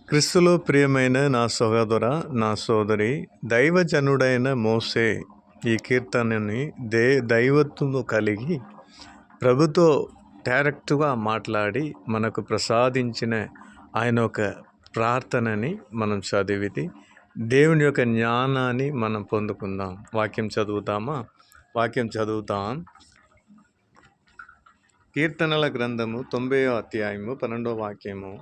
క్రీస్తులో ప్రియమైన నా సహోదర, నా సోదరి, దైవజనుడైన మోషే ఈ కీర్తనని దైవత్వము కలిగి ప్రభుతో డైరెక్ట్గా మాట్లాడి మనకు ప్రసాదించిన ఆయన ఒక ప్రార్థనని మనం చదివితే దేవుని యొక్క జ్ఞానాన్ని మనం పొందుకుందాం. వాక్యం చదువుతామా? వాక్యం చదువుతాం. కీర్తనల గ్రంథము 90వ అధ్యాయము 12వ వాక్యము.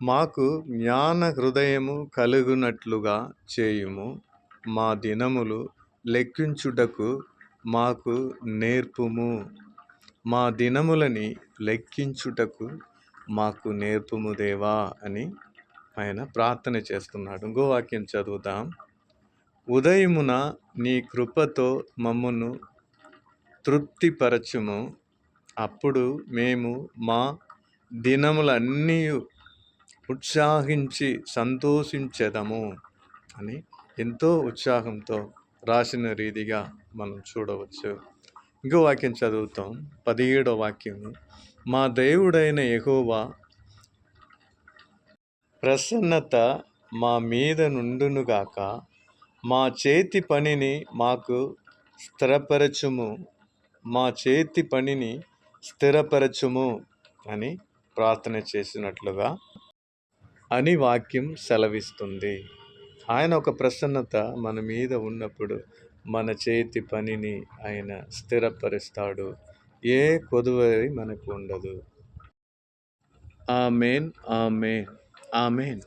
మాకు జ్ఞాన హృదయము కలుగునట్లుగా చేయుము, మా దినములు లెక్కించుటకు మాకు నేర్పుము. మా దినములని లెక్కించుటకు మాకు నేర్పుము దేవా అని ఆయన ప్రార్థన చేస్తున్నాడు. ఇంకో వాక్యం చదువుతాం. ఉదయమున నీ కృపతో మమ్మను తృప్తిపరచుము, అప్పుడు మేము మా దినములన్నీ ఉత్సాహించి సంతోషించెదము అని ఎంతో ఉత్సాహంతో రాసిన రీతిగా మనం చూడవచ్చు. ఇంకో వాక్యం చదువుతాం. 17వ వాక్యము. మా దేవుడైన యెహోవా ప్రసన్నత మా మీద నుండునుగాక, మా చేతి పనిని మాకు స్థిరపరచుము, మా చేతి పనిని స్థిరపరచుము అని ప్రార్థన చేసినట్లుగా అని వాక్యం సెలవిస్తుంది. ఆయన ఒక ప్రసన్నత మన మీద ఉన్నప్పుడు మన చేతి పనిని ఆయన స్థిరపరుస్తాడు. ఏ కొదువరి మనకు ఉండదు. ఆమేన్, ఆమేన్, ఆమేన్.